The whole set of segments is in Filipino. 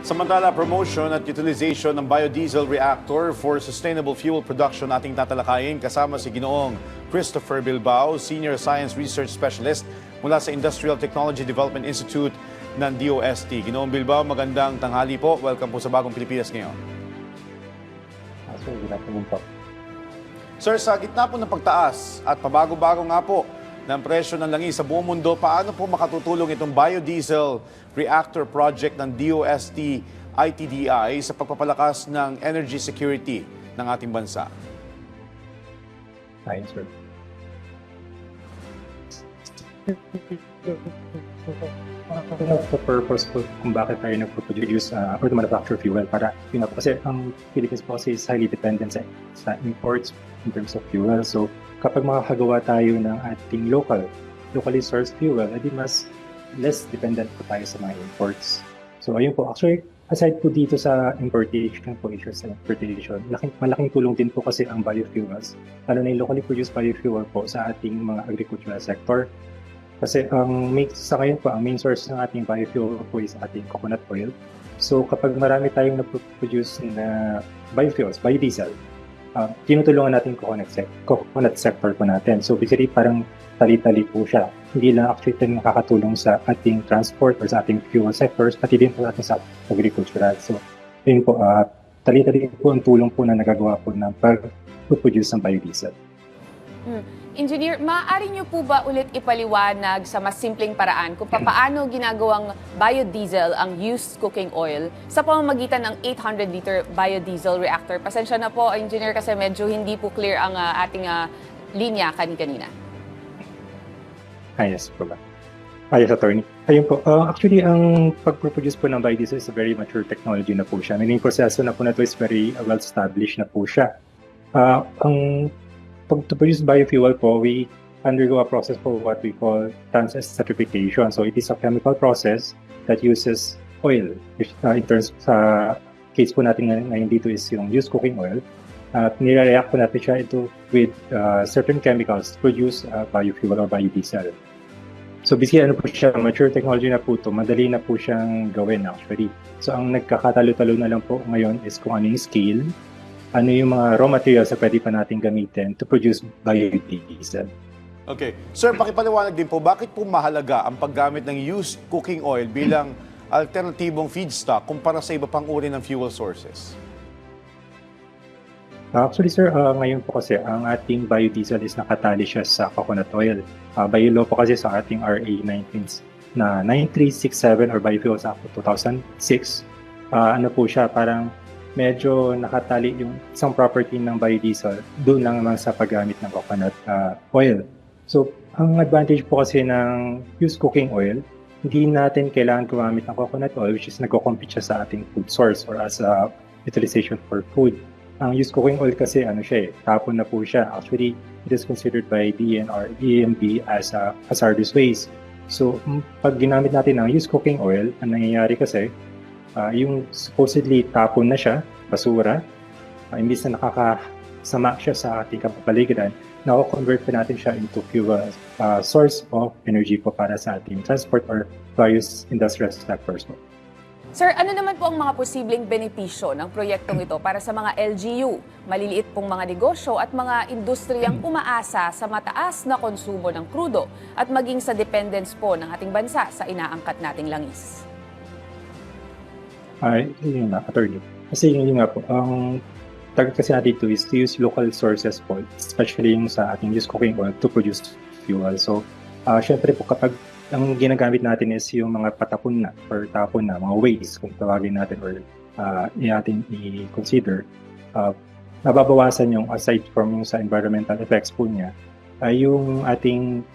Samantala, promotion at utilization ng biodiesel reactor for sustainable fuel production ating tatalakayin kasama si Ginoong Christopher Bilbao, Senior Science Research Specialist mula sa Industrial Technology Development Institute ng DOST. Ginoong Bilbao, magandang tanghali po. Welcome po sa Bagong Pilipinas ngayon. Sir, good afternoon po. Sir, sa gitna po ng pagtaas at pabago-bago nga po ng presyo ng langis sa buong mundo, paano po makatutulong itong biodiesel reactor project ng DOST ITDI sa pagpapalakas ng energy security ng ating bansa? Ayun, sir. The purpose po kung bakit tayo nagpo-produce or to manufacture fuel para yun po, kasi ang Philippines po kasi is highly dependent sa imports in terms of fuel. So kapag makakagawa tayo ng ating locally sourced fuel, edi mas less dependent po tayo sa mga imports. So ayun po, actually aside po dito sa importation po, issues sa importation, malaking tulong din po kasi ang biofuels, lalo na yung locally produced biofuel po sa ating mga agricultural sector. Kasi sa ngayon po, ang main source ng ating biofuel po is ating coconut oil. So kapag marami tayong nag-produce na biofuels, biodiesel, tinutulungan natin coconut sector po natin. So basically parang tali-tali po siya. Hindi lang actually nakakatulong sa ating transport or sa ating fuel sectors, pati din po sa agricultural. So yun po, tali-tali po ang tulong po na nagagawa po ng pag-produce ng biodiesel. Engineer, maaari niyo po ba ulit ipaliwanag sa mas simpleng paraan kung paano ginagawang biodiesel ang used cooking oil sa pamamagitan ng 800-liter biodiesel reactor? Pasensya na po, Engineer, kasi medyo hindi po clear ang ating linya kanina. Yes po ba? Yes, attorney. Ayun po. Actually, ang pag-produce po ng biodiesel is a very mature technology na po siya. Meaning, proseso na po na ito is very well-established na po siya. Ang to produce biofuel po, we undergo a process for what we call trans-esterification. So it is a chemical process that uses oil. In terms sa case po natin ngayon dito is yung used cooking oil. Nire-react po natin siya with certain chemicals to produce biofuel or biodiesel. So basically, ano po siya, mature technology na po ito, madali na po siyang gawin actually. So ang nagkakatalo-talo na lang po ngayon is kung ano yung scale, ano yung mga raw materials na pwede pa natin gamitin to produce biodiesel. Okay. Sir, pakipaliwanag din po, bakit po mahalaga ang paggamit ng used cooking oil bilang alternatibong feedstock kumpara sa iba pang uri ng fuel sources? Actually, sir, ngayon po kasi ang ating biodiesel is nakatali siya sa coconut oil. By law po kasi sa ating RA 9367 or Biofuels Act of 2006, ano po siya, parang medyo nakatali yung isang property ng biodiesel doon lang naman sa paggamit ng coconut oil. So, ang advantage po kasi ng used cooking oil, hindi natin kailangan gumamit ng coconut oil, which is nagko-compete siya sa ating food source or as a utilization for food. Ang used cooking oil kasi tapon na po siya. Actually, it is considered by DNR, EMB as a hazardous waste. So, pag ginamit natin ang used cooking oil, ang nangyayari kasi, yung supposedly tapon na siya, basura, imbis na nakakasama siya sa ating kapapaligiran, nako-convert pa natin siya into fuel source of energy po para sa ating transport or various industrial sectors po. Sir, ano naman po ang mga posibleng benepisyo ng proyektong ito para sa mga LGU, maliliit pong mga negosyo at mga industriyang umaasa sa mataas na konsumo ng krudo at maging sa dependence po ng ating bansa sa inaangkat nating langis? Yun nga, attorney. Kasi yun nga po, ang target kasi natin dito is to use local sources po, especially yung sa ating used cooking oil to produce fuel. So, syempre po kapag ang ginagamit natin is yung mga patapon na or tapon na, mga waste kung tawagin natin or natin i-consider, nababawasan yung aside from yung sa environmental effects po niya, yung ating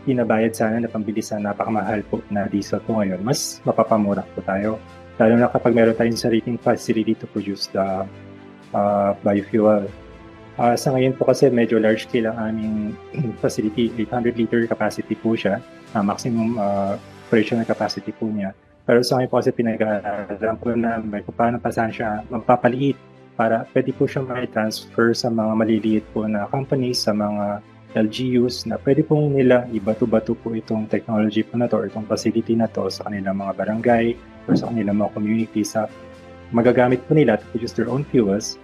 pinabayad sana na pambili sa napakamahal po na diesel po ngayon, mas mapapamura po tayo. Lalo na kapag meron tayong sariling facility to produce the biofuel. Sa ngayon po kasi medyo large scale ang aming facility, 800-liter capacity po siya, maximum operational capacity po niya. Pero sa ngayon po kasi pinag-aaral po na may paano pa saan siya magpapaliit para pwede po siya may transfer sa mga maliliit po na companies, sa mga LGUs na pwede pong nila ibato-bato po itong technology po na to or itong facility na to sa kanilang mga barangay or sa kanilang mga community sa magagamit po nila to produce their own fuels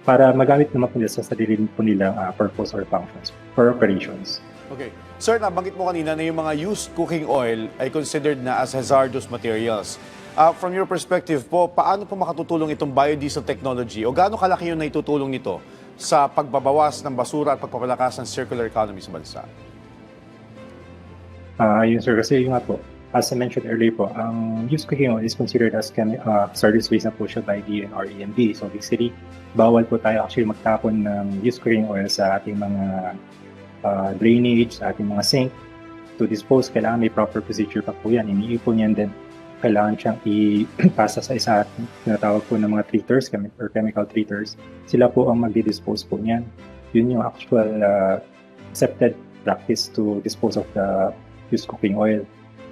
para magamit naman po nila sa sarili po nilang purpose or functions for operations. Okay. Sir, nabanggit mo kanina na yung mga used cooking oil ay considered na as hazardous materials. From your perspective po, paano po makatutulong itong biodiesel technology o gaano kalaki yung naitutulong nito sa pagbabawas ng basura at pagpapalakas ng circular economy sa bansa? Yun sir, kasi yun nga po, as I mentioned earlier po, ang used cooking oil is considered as hazardous waste na po siya by DNR EMB. So basically, bawal po tayo actually magtapon ng used cooking oil sa ating mga drainage, sa ating mga sink. To dispose, kailangan may proper procedure pa po yan. Iniipon yan din. Kailangan siyang ipasa sa isa tinatawag po ng mga treaters or chemical treaters. Sila po ang magdi-dispose po niyan. Yun yung actual accepted practice to dispose of the used cooking oil.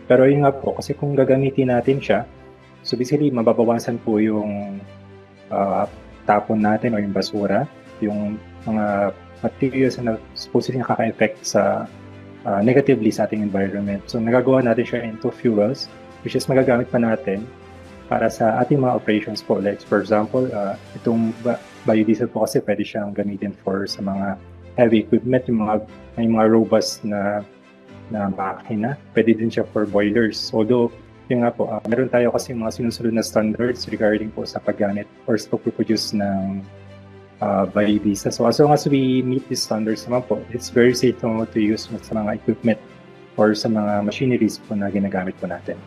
Pero yun nga po, kasi kung gagamitin natin siya, so basically mababawasan po yung tapon natin o yung basura, yung mga materials na supposedly nakaka-effect sa negatively sa ating environment. So nagagawa natin siya into fuels, which is magagamit pa natin para sa ating mga operations po. Like for example, itong biodiesel po kasi pwede siyang gamitin for sa mga heavy equipment, may mga robust na makina. Pwede din siya for boilers. Although, yun nga po, meron tayo kasi mga sinusunod na standards regarding po sa paggamit or sa pag-produce ng biodiesel. So as long as we meet these standards naman po, it's very safe to use sa mga equipment or sa mga machineries po na ginagamit po natin.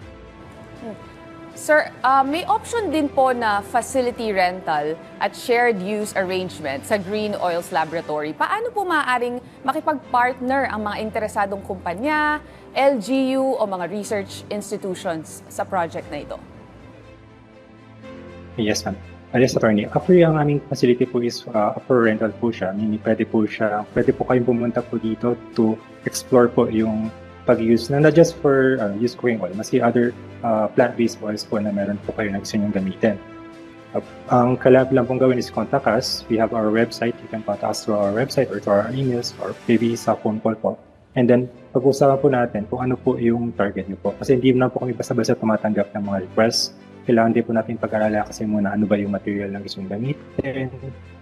Sir, may option din po na facility rental at shared use arrangement sa Green Oils Laboratory. Paano po maaaring makipag-partner ang mga interesadong kumpanya, LGU o mga research institutions sa project na ito? Yes, ma'am. Yes, attorney. Actually, ang aming facility po is upper rental po siya. Meaning, pwede po kayong pumunta po dito to explore po yung pag-use na not just for used cooking oil, maski other plant-based oils po na meron po kayo na gusto nyo gamitin. Ang kailangan lang pong gawin is contact us. We have our website. You can contact us through our website or through our emails or maybe sa phone call po. And then, pag-usapan po natin kung ano po yung target nyo po. Kasi hindi naman po kami basta-basta tumatanggap ng mga requests. Kailangan din po natin pag-arala kasi muna ano ba yung material na gusto nyo gamitin,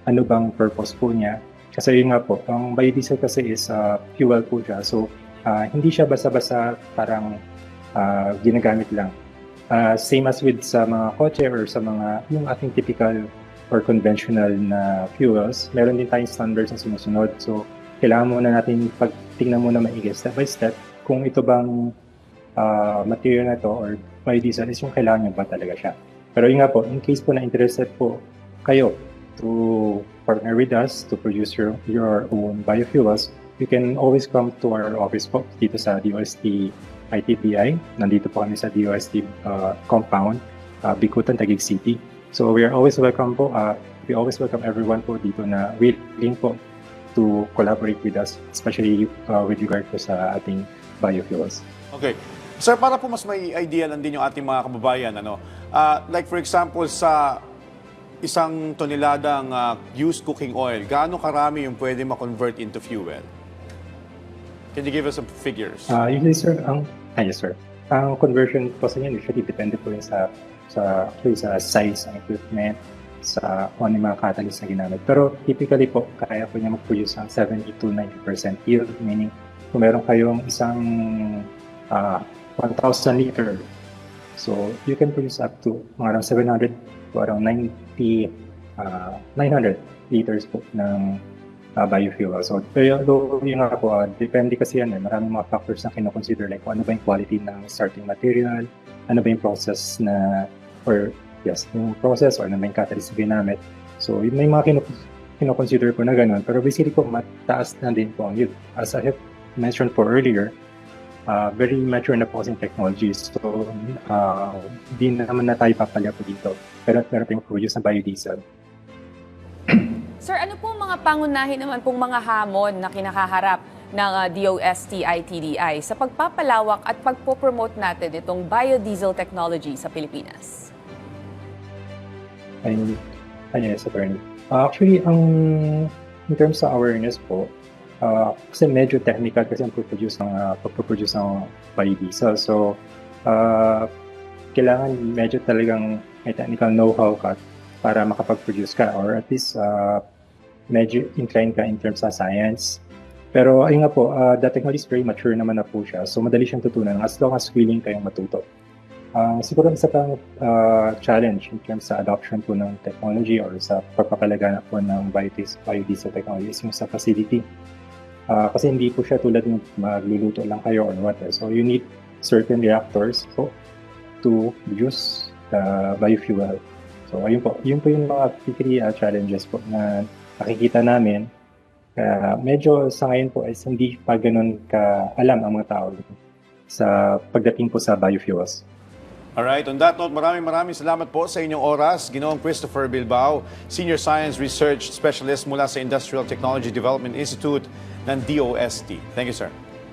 ano bang purpose po niya. Kasi yun nga po, ang biodiesel kasi is fuel po siya. So, hindi siya basta-basta parang ginagamit lang. Same as with sa mga kotse or sa mga yung ating typical or conventional na fuels, meron din tayong standards na sinusunod. So, kailangan muna natin pagtingnan muna maigi step by step kung ito bang material na to or biodiesel is yung kailangan nyo ba talaga siya. Pero yun nga po, in case po na interested po kayo to partner with us to produce your own biofuels, you can always come to our office po dito sa DOST ITBI. Nandito po kami sa DOST compound, Bicutan, Taguig City. So we are always welcome po. We always welcome everyone po dito na willing po to collaborate with us, especially with regard po sa ating biofuels. Okay. Sir, para po mas may idea lang din yung ating mga kababayan, like for example, sa isang toneladang used cooking oil, gaano karami yung pwede ma-convert into fuel? Can you give us some figures? Usually, sir, yes, sir. Ang conversion po sa inyo, usually depende po yun sa size ng equipment, sa kung ano yung mga catalyst na ginamit. Pero typically po, kaya po niya mag-produce ng 70 to 90% yield, meaning kung meron kayong isang 1,000 liter, so you can produce up to around 700 to around 900 liters po ng biofuel. So, pero yung nga po, depende kasi yan maraming mga factors na kinoconsider, like kung ano ba yung quality ng starting material, ano ba yung process na, or yung process or ano ba yung catalyst na ginamit. So, may mga kinoconsider po na ganun. Pero basically po, mataas na din po ang yield. As I have mentioned po earlier, very mature na po kasing technologies. So, di naman na tayo papalya po dito. Pero meron tayong produce na biodiesel. Sir, ano po mga pangunahin naman pong mga hamon na kinakaharap ng DOST-ITDI sa pagpapalawak at pagpopromote natin itong biodiesel technology sa Pilipinas? Yes, attorney. Actually, in terms sa awareness po, Kasi medyo technical kasi ang pagproduce ng biodiesel. So, kailangan medyo talagang may technical know-how ka para makapag-produce ka, or at least medyo inclined ka in terms sa science. Pero ayun nga po, the technology is very mature naman na po siya. So madali siyang tutunan as long as willing kayong matuto. Siguro isa pang challenge in terms sa adoption po ng technology or sa pagpapalaganap po ng biodiesel technology is yung sa facility. Kasi hindi po siya tulad ng magluluto lang kayo or what. So you need certain reactors po to produce biofuel. So ayun po, yun po yung mga key challenges po na nakikita namin. Kaya medyo sa ngayon po is hindi pa ganun ka-alam ang mga tao sa pagdating po sa biofuels. Alright, on that note, maraming salamat po sa inyong oras. Ginoong Christopher Bilbao, Senior Science Research Specialist mula sa Industrial Technology Development Institute ng DOST. Thank you, sir.